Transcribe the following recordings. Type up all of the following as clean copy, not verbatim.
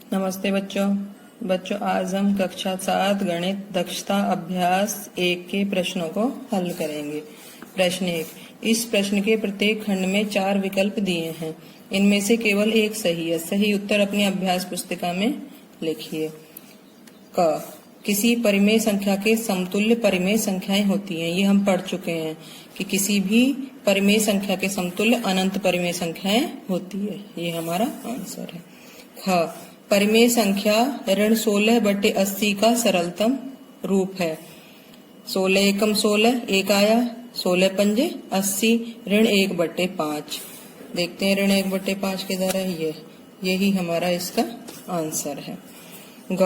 नमस्ते बच्चों आज हम कक्षा 7 गणित दक्षता अभ्यास 1 के प्रश्नों को हल करेंगे। प्रश्न 1। इस प्रश्न के प्रत्येक खंड में 4 विकल्प दिए हैं। इनमें से केवल एक सही है। सही उत्तर अपनी अभ्यास पुस्तिका में लिखिए। क किसी परिमेय संख्या के समतुल्य परिमेय संख्याएं होती हैं। ये हम पढ़ चुके हैं कि किसी भी परिमेय संख्या के समतुल्य अनंत परिमेय संख्याएं होती है। ये हमारा आंसर है। ख परिमेय संख्या ऋण 16/80 का सरलतम रूप है। 16 एकम 16 एक आया, 16 पंजे 80, ऋण 1/5। देखते हैं ऋण 1/5 के द्वारा यही हमारा इसका आंसर है। ग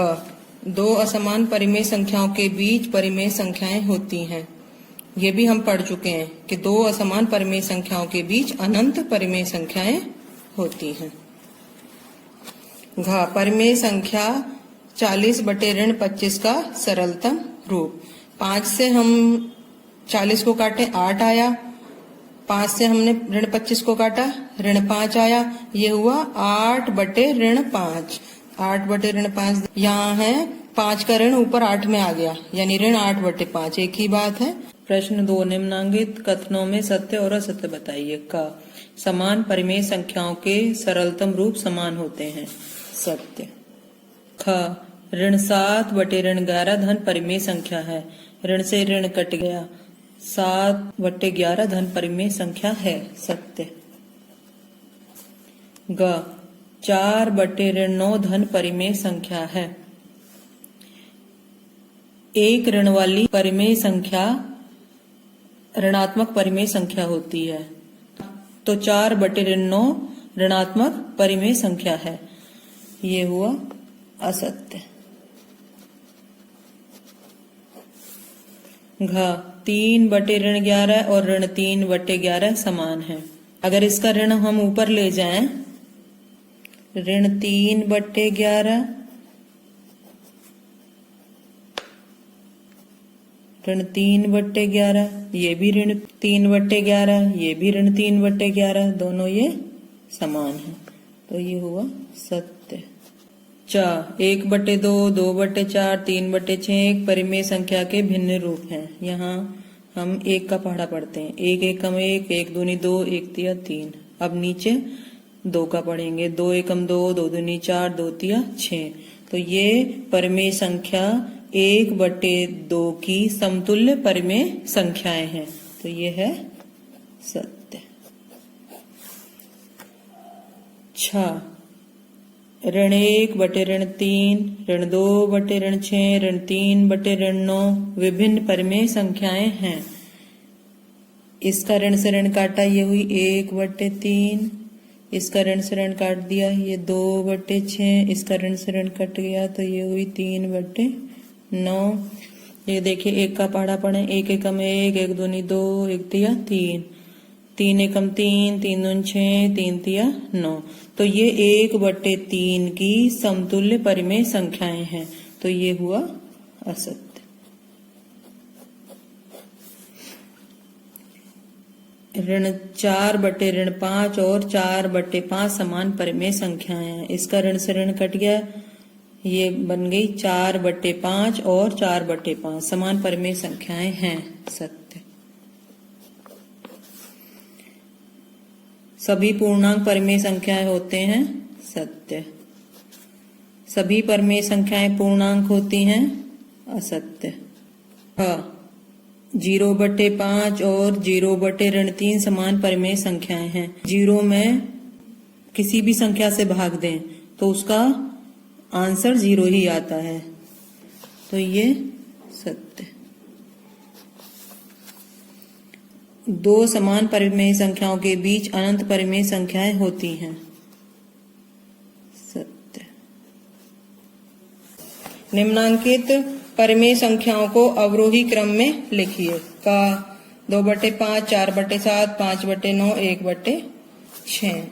दो असमान परिमेय संख्याओं के बीच परिमेय संख्याएं होती हैं। ये भी हम पढ़ चुके हैं कि दो असमान परिमेय संख्याओं के बीच अनंत परिमेय संख्याएं होती हैं। घ परिमेय संख्या 40/25 का सरलतम रूप। 5 से हम 40 को काटे 8 आया, 5 से हमने ऋण 25 को काटा ऋण 5 आया। ये हुआ 8/5। 8/5 यहाँ है 5 का ऋण ऊपर 8 में आ गया, यानी ऋण 8/5 एक ही बात है। प्रश्न 2। निम्नांकित कथनों में सत्य और असत्य बताइए। का समान परिमेय संख्याओं के सरलतम रूप समान होते हैं। सत्य। ख ऋण 7/11 धन परिमेय संख्या है। ऋण से ऋण कट गया, 7/11 धन परिमेय संख्या है। सत्य। ग 4/9 धन परिमेय संख्या है। एक ऋण वाली परिमेय संख्या ऋणात्मक परिमेय संख्या होती है, तो 4/9 ऋणात्मक परिमेय संख्या है। ये हुआ असत्य। घ 3/11 और ऋण 3/11 समान है। अगर इसका ऋण हम ऊपर ले जाएं, ऋण 3/11 ऋण 3/11, ये भी ऋण 3/11, ये भी ऋण 3/11, दोनों ये समान है, तो ये हुआ सत्य। 1/2, 2/4, 3/6 एक परिमेय संख्या के भिन्न रूप हैं। यहाँ हम 1 का पहाड़ा पढ़ते हैं। 1 एकम 1, 1 दूनी 2, 1 तिया 3। अब नीचे 2 का पढ़ेंगे। 2 एकम 2, 2 दूनी 4, 2 तिया 6। तो ये परिमेय संख्या 1/2 की समतुल्य परिमेय संख्याएं हैं, तो ये है सत्य। 6 ऋण 1/3, ऋण 2/6, ऋण 3/9 विभिन्न परिमेय संख्याएं हैं। इसका ऋण से ऋण काटा, ये हुई 1/3। इसका ऋण से ऋण काट दिया, ये 2/6। इसका ऋण से ऋण कट गया, तो ये हुई 3/9। ये देखिए 1 का पहाड़ा पढ़े। 1 एकम 1, 1 दूनी 2, 1 तिया 3। 3 एकम 3, 3 दूनी 6, 3 तिया 9। तो ये 1/3 की समतुल्य परिमेय संख्याएं हैं, तो ये हुआ असत्य। ऋण 4/5 और 4/5 समान परिमेय संख्याएं हैं। इसका ऋण से ऋण कट गया, ये बन गई 4/5 और 4/5 समान परिमेय संख्याएं हैं। सत्य। सभी पूर्णांक परिमेय संख्याएं होते हैं। सत्य। सभी परिमेय संख्याएं पूर्णांक होती हैं। असत्य। 0/5 और 0/3 समान परिमेय संख्याएं हैं। 0 में किसी भी संख्या से भाग दें तो उसका आंसर 0 ही आता है, तो ये सत्य। 2 समान परिमेय संख्याओं के बीच अनंत परिमेय संख्याएं होती हैं। सत्य। निम्नांकित परिमेय संख्याओं को अवरोही क्रम में लिखिए। का 2/5, 4/7, 5/9, 1/6।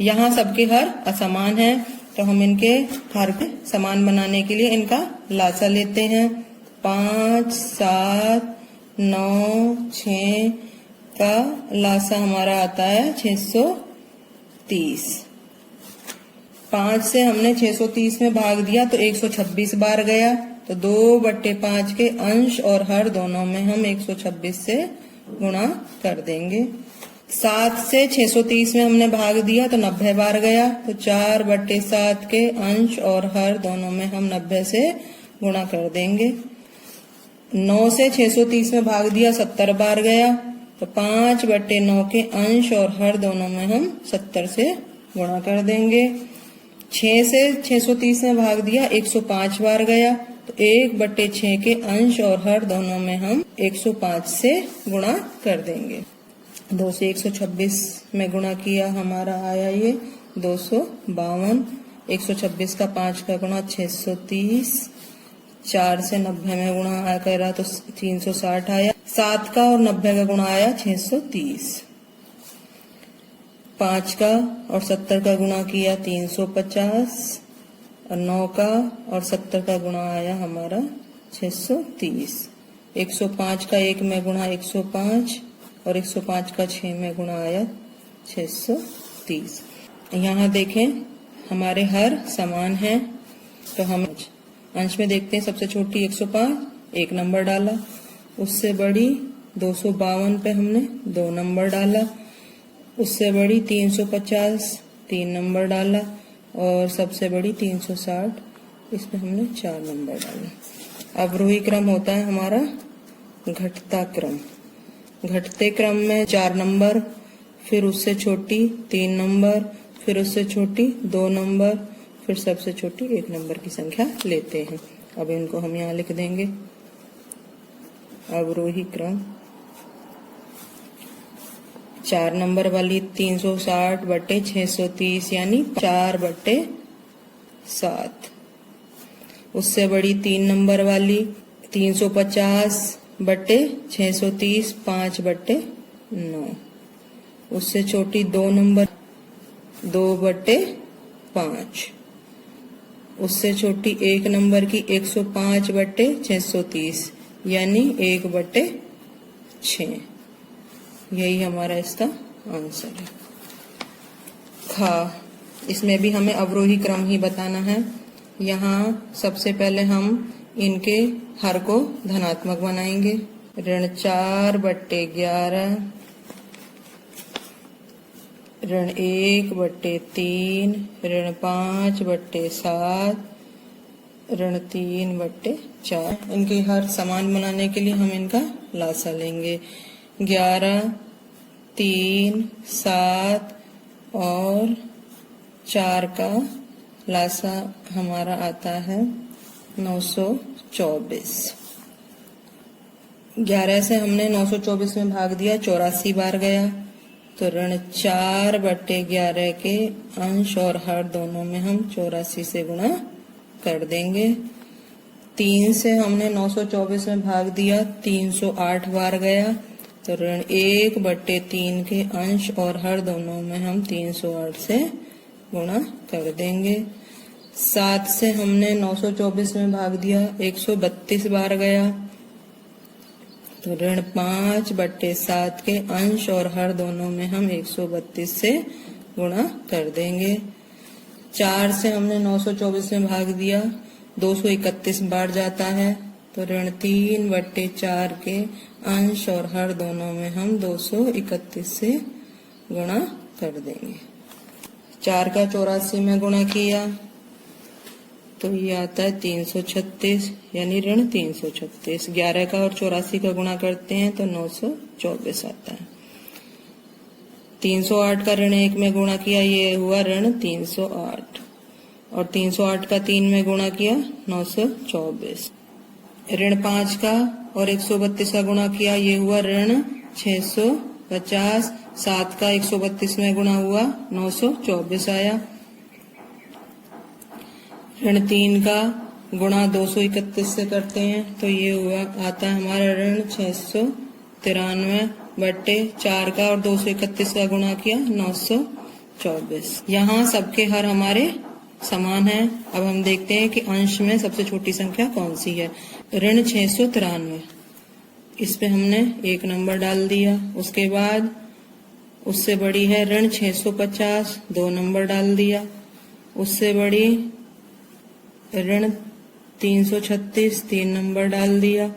यहाँ सबके हर असमान है, तो हम इनके हर के समान बनाने के लिए इनका लासा लेते हैं। 5, 7, 9, 6 का लासा हमारा आता है 630। 5 से हमने 630 में भाग दिया तो 126 बार गया, तो 2/5 के अंश और हर दोनों में हम 126 से गुणा कर देंगे। 7 से 630 में हमने भाग दिया तो 90 बार गया, तो 4/7 के अंश और हर दोनों में हम 90 से गुणा कर देंगे। 9 से 630 में भाग दिया 70 बार गया, तो 5/9 के अंश और हर दोनों में हम 70 से गुणा कर देंगे। 6 से 630 में भाग दिया 105 बार गया, तो 1/6 के अंश और हर दोनों में हम 105 से गुणा कर देंगे। 2 से 126 में गुणा किया, हमारा आया ये 252। 126 का 5 का गुणा 630। 4 से 90 में गुणा आया करा तो 360 आया। 7 का और 90 का गुणा आया 630। 5 का और 70 का गुणा किया 350 और 9 का और 70 का गुणा आया हमारा 630। 105 का 1 में गुणा 105 और 105 का 6 में गुणा आया 630। यहाँ देखें हमारे हर समान हैं, तो हम अंश में देखते हैं। सबसे छोटी 105 1 नंबर डाला, उससे बड़ी 252 पे हमने 2 नंबर डाला, उससे बड़ी 350 3 नंबर डाला और सबसे बड़ी 360 इस पे हमने 4 नंबर डाला। अवरोही क्रम होता है हमारा घटता क्रम। घटते क्रम में 4 नंबर, फिर उससे छोटी 3 नंबर, फिर उससे छोटी 2 नंबर, फिर सबसे छोटी 1 नंबर की संख्या लेते हैं। अब इनको हम यहाँ लिख देंगे। अवरोही क्रम 4 नंबर वाली 360/630 यानी 4/7। उससे बड़ी 3 नंबर वाली 350/630 5/9। उससे छोटी 2 नंबर 2/5। उससे छोटी 1 नंबर की 105/630 यानी 1/6। यही हमारा इसका आंसर है। खा, इसमें भी हमें अवरोही क्रम ही बताना है। यहाँ सबसे पहले हम इनके हर को धनात्मक बनाएंगे। ऋण 4/11, ऋण 1/3, ऋण 5/7, ऋण 3/4। इनके हर समान बनाने के लिए हम इनका लासा लेंगे। 11, 3, 7 और 4 का लासा हमारा आता है 924। 11 से हमने 924 में भाग दिया 84 बार गया, तो ऋण 4/11 के अंश और हर दोनों में हम 84 से गुणा कर देंगे। 3 से हमने 924 में भाग दिया 308 बार गया, तो ऋण 1/3 के अंश और हर दोनों में हम 308 से गुणा कर देंगे। 7 से हमने 924 में भाग दिया 132 बार गया, तो ऋण 5/7 के अंश और हर दोनों में हम 132 से गुणा कर देंगे। 4 से हमने 924 में भाग दिया 231 बार जाता है, तो ऋण 3/4 के अंश और हर दोनों में हम 231 से गुणा कर देंगे। 4 का 84 में गुणा किया तो ये आता है 336 यानी ऋण 336। 11 का और 84 का गुणा करते हैं तो 924 आता है। 308 का ऋण 1 में गुणा किया, ये हुआ ऋण 308 और 308 का 3 में गुणा किया 924। ऋण 5 का और 132 का गुणा किया, ये हुआ ऋण 650। 7 का 132 में गुणा हुआ 924 आया। ऋण 3 का गुणा 231 से करते हैं तो ये हुआ आता है हमारा ऋण 693/4 का और 231 का गुणा किया 924। यहाँ सबके हर हमारे समान है। अब हम देखते हैं कि अंश में सबसे छोटी संख्या कौन सी है। ऋण 693, इस पे हमने 1 नंबर डाल दिया। उसके बाद उससे बड़ी है ऋण 650, 2 नंबर डाल दिया। उससे बड़ी ऋण 336 3 नंबर डाल दिया,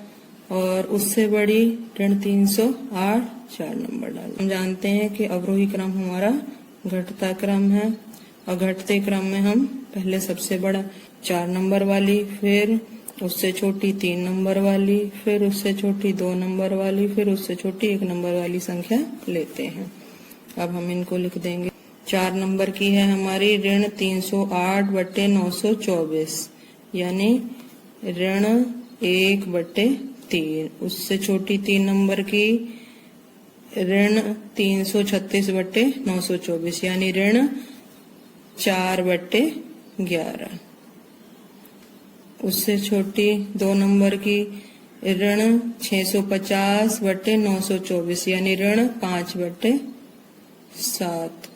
और उससे बड़ी ऋण 308 4 नंबर डाल। हम जानते हैं कि अवरोही क्रम हमारा घटता क्रम है, और घटते क्रम में हम पहले सबसे बड़ा 4 नंबर वाली, फिर उससे छोटी 3 नंबर वाली, फिर उससे छोटी 2 नंबर वाली, फिर उससे छोटी 1 नंबर वाली संख्या लेते हैं। अब हम इनको लिख देंगे। 4 नंबर की है हमारी ऋण 308/924, यानी ऋण 1/3। उससे छोटी 3 नंबर की ऋण 336/924, यानी ऋण 4/11। उससे छोटी 2 नंबर की ऋण 650/924, यानी ऋण 5/7।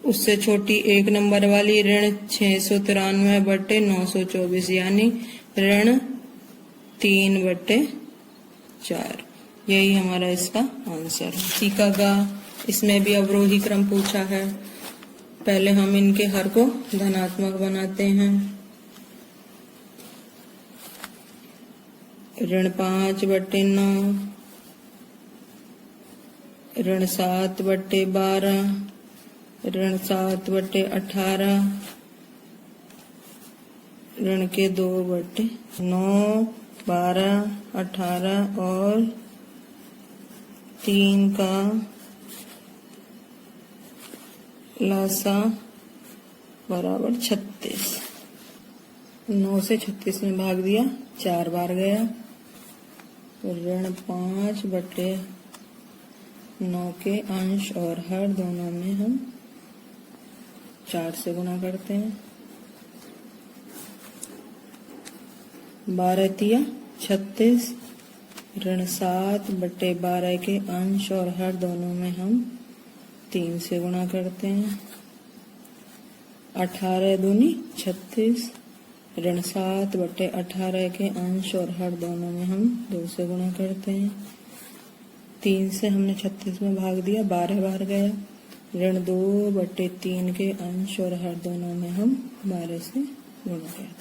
उससे छोटी 1 नंबर वाली ऋण 693/924, यानी ऋण 3/4। यही हमारा इसका आंसर है। सी का गा, इसमें भी अवरोही क्रम पूछा है। पहले हम इनके हर को धनात्मक बनाते हैं। ऋण 5/9, ऋण 7/12, ऋण 7/18, ऋण के 2/9, 12, 18 और 3 का लासा बराबर 36। 9 से 36 में भाग दिया, 4 बार गया, तो ऋण 5/9 के अंश और हर दोनों में हम 4 से गुणा करते हैं। 12 तिया 36, ऋण 7/12 के अंश और हर दोनों में हम 3 से गुणा करते हैं। 18 दूनी 36, ऋण 7/18 के अंश और हर दोनों में हम 2 से गुणा करते हैं। 3 से हमने 36 में भाग दिया, 12 बार गया, ऋण 2/3 के अंश और हर दोनों में हम 12 से गुणा करते हैं।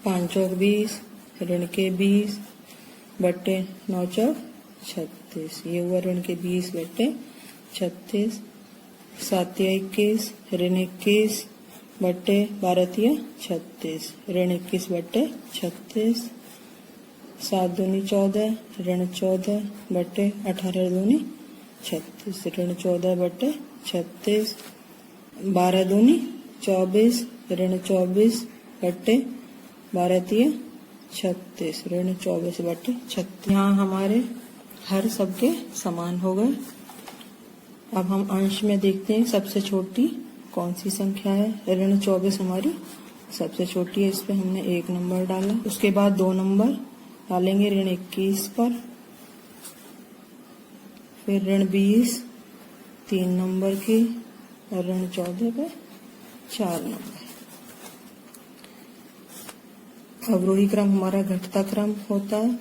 5 चौक 20, ऋण के 20/9 चौक 36, ये हुआ ऋण के 20/36। 7 तिया 21, ऋण 21/12 तिया 36, ऋण 21/36। 7 दूनी 14, ऋण 14/18 दूनी 36, ऋण 14/36। 12 दूनी 24, ऋण 24/12 तिया 36, ऋण 24/36। यहाँ हमारे हर सबके समान हो गए। अब हम अंश में देखते हैं सबसे छोटी कौन सी संख्या है। ऋण 24 हमारी सबसे छोटी है, इस पे हमने 1 नंबर डाला। उसके बाद 2 नंबर डालेंगे ऋण 21 पर, फिर ऋण 20 3 नंबर की, और ऋण 14 पे 4 नंबर। अवरोही क्रम हमारा घटता क्रम होता है।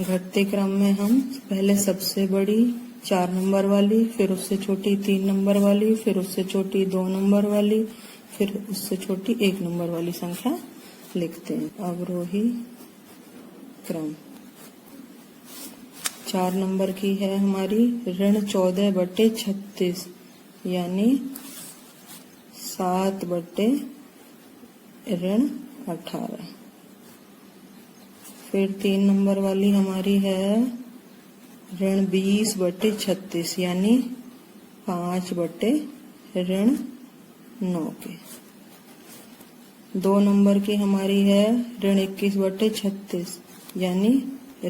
घटते क्रम में हम पहले सबसे बड़ी 4 नंबर वाली, फिर उससे छोटी 3 नंबर वाली, फिर उससे छोटी 2 नंबर वाली, फिर उससे छोटी 1 नंबर वाली संख्या लिखते हैं। अवरोही क्रम 4 नंबर की है हमारी ऋण 14/36, यानी 7/18। फिर 3 नंबर वाली हमारी है ऋण 20/36, यानी 5/9 के। 2 नंबर की हमारी है ऋण 21/36, यानी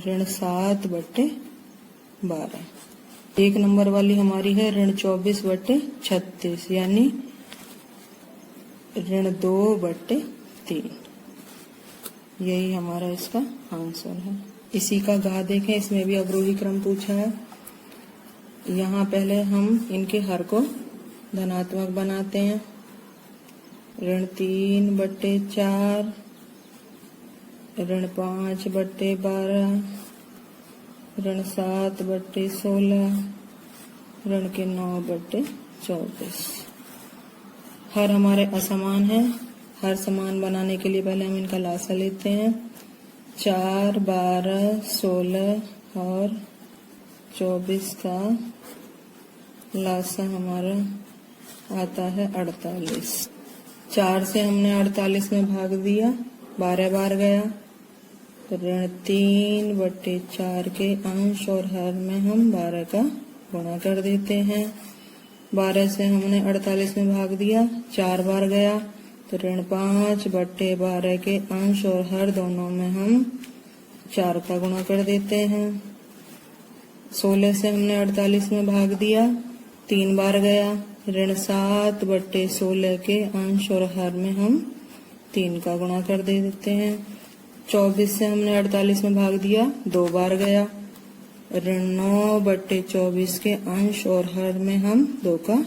ऋण 7/12। 1 नंबर वाली हमारी है ऋण 24/36, यानी ऋण 2/3। यही हमारा इसका आंसर है। इसी का गा देखें, इसमें भी अवरोही क्रम पूछा है। यहाँ पहले हम इनके हर को धनात्मक बनाते हैं। ऋण 3/4, ऋण 5/12, ऋण 7/16, ऋण के 9/16। 24। हर हमारे असमान है। हर समान बनाने के लिए पहले हम इनका लासा लेते हैं। 4, 12, 16 और 24 का लासा हमारा आता है 48। 4 से हमने 48 में भाग दिया, 12 बार गया, तो ऋण 3/4 के अंश और हर में हम 12 का गुणा कर देते हैं। 12 से हमने 48 में भाग दिया, 4 बार गया, तो ऋण 5/12 के अंश और हर दोनों में हम 4 का गुणा कर देते हैं। 16 से हमने 48 में भाग दिया, 3 बार गया, ऋण 7/16 के अंश और हर में हम 3 का गुणा कर दे देते हैं। 24 से हमने 48 में भाग दिया, 2 बार गया, ऋण 9/24 के अंश और हर में हम 2 का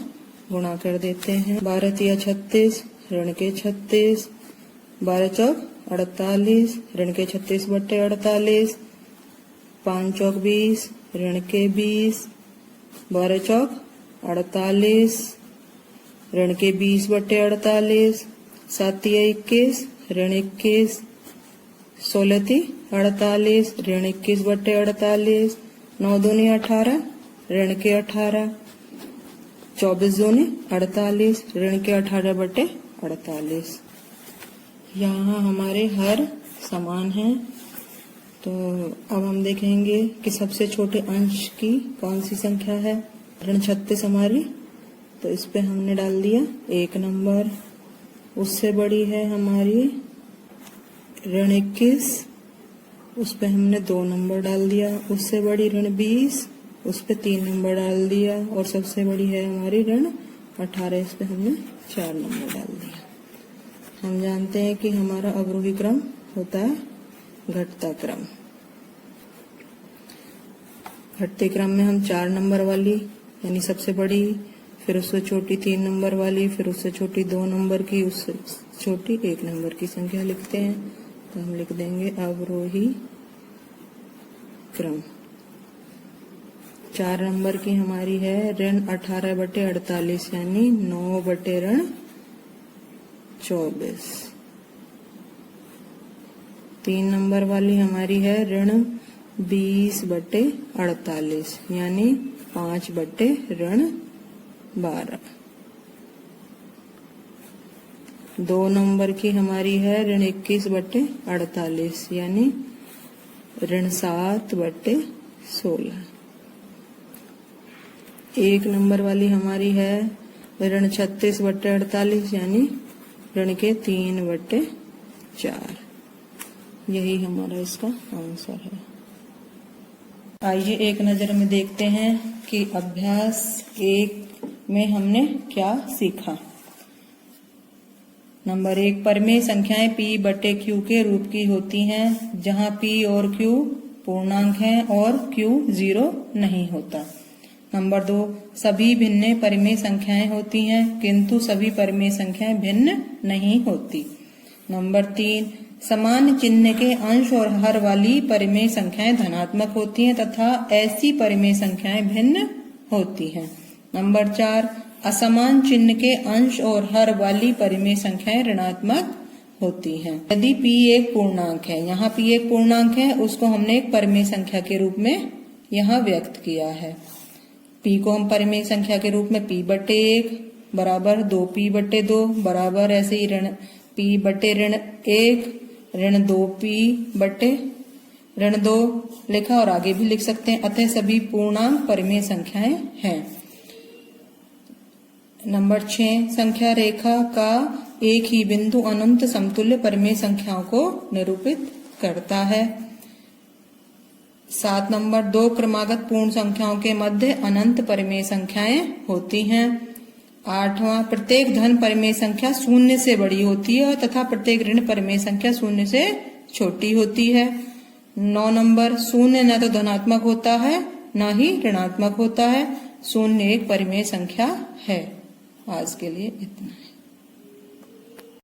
गुणा कर देते हैं। 12 तिया 36, ऋण के 36, 12 चौक 48, ऋण के 36/48, 5 चौक 20, ऋण के 20, 12 चौक 48, ऋण के 20/48, 7 तिया 21, ऋण 21, 16 ती 48, ऋण 21/48, 9 दूनी 18, ऋण के 18, 24 दूनी 48, ऋण के 18/48। यहाँ हमारे हर समान हैं। तो अब हम देखेंगे कि सबसे छोटे अंश की कौन सी संख्या है। ऋण 36 हमारी, तो इस पे हमने डाल दिया 1 नंबर। उससे बड़ी है हमारी ऋण 21, उस पे हमने 2 नंबर डाल दिया। उससे बड़ी ऋण 20, उस पे 3 नंबर डाल दिया। और सबसे बड़ी है हमारी ऋण 18, इस पे हमने 4 नंबर डाल दिया। हम जानते हैं कि हमारा अवरोही क्रम होता है घटता क्रम। घटते क्रम में हम 4 नंबर वाली यानी सबसे बड़ी, फिर उससे छोटी 3 नंबर वाली, फिर उससे छोटी 2 नंबर की, उससे छोटी 1 नंबर की संख्या लिखते हैं। तो हम लिख देंगे अवरोही क्रम। 4 नंबर की हमारी है ऋण 18/48 यानी 9/24। 3 नंबर वाली हमारी है ऋण 20/48 यानी 5/12। 2 नंबर की हमारी है ऋण 21/48 यानी ऋण 7/16। 1 नंबर वाली हमारी है ऋण 36/48 यानी ऋण के 3/4। यही हमारा इसका आंसर है। आइए एक नजर में देखते हैं कि अभ्यास 1 में हमने क्या सीखा। नंबर 1, परिमेय संख्याएं p/q के रूप की होती हैं, जहां p और q पूर्णांक हैं और q 0 नहीं होता। नंबर 2, सभी भिन्न परिमेय संख्याएं होती हैं, किंतु सभी परिमेय संख्याएं भिन्न नहीं होती। नंबर 3, समान चिन्ह के अंश और हर वाली परिमेय संख्याएं धनात्मक होती हैं तथा ऐसी परिमेय संख्याएं भिन्न होती हैं। नंबर 4, असमान चिन्ह के अंश और हर वाली परिमेय संख्याएं ऋणात्मक होती हैं। यदि p एक पूर्णांक है, यहाँ p एक पूर्णांक है, उसको हमने एक परिमेय संख्या के रूप में यहाँ व्यक्त किया है। p को हम परिमेय संख्या के रूप में p/1 बराबर 2p/2 बराबर ऐसे ही ऋण p/1 ऋण 2p/2 लिखा और आगे भी लिख सकते हैं। अतः सभी पूर्णांक परिमेय संख्याएं हैं। नंबर 6, संख्या रेखा का एक ही बिंदु अनंत समतुल्य परिमेय संख्याओं को निरूपित करता है। 7 नंबर, 2 क्रमागत पूर्ण संख्याओं के मध्य अनंत परिमेय संख्याएं होती हैं। 8वां, प्रत्येक धन परिमेय संख्या 0 से बड़ी होती है तथा प्रत्येक ऋण परिमेय संख्या 0 से छोटी होती है। 9 नंबर, 0 न तो धनात्मक होता है न ही ऋणात्मक होता है। 0 एक परिमेय संख्या है। आज के लिए इतना है।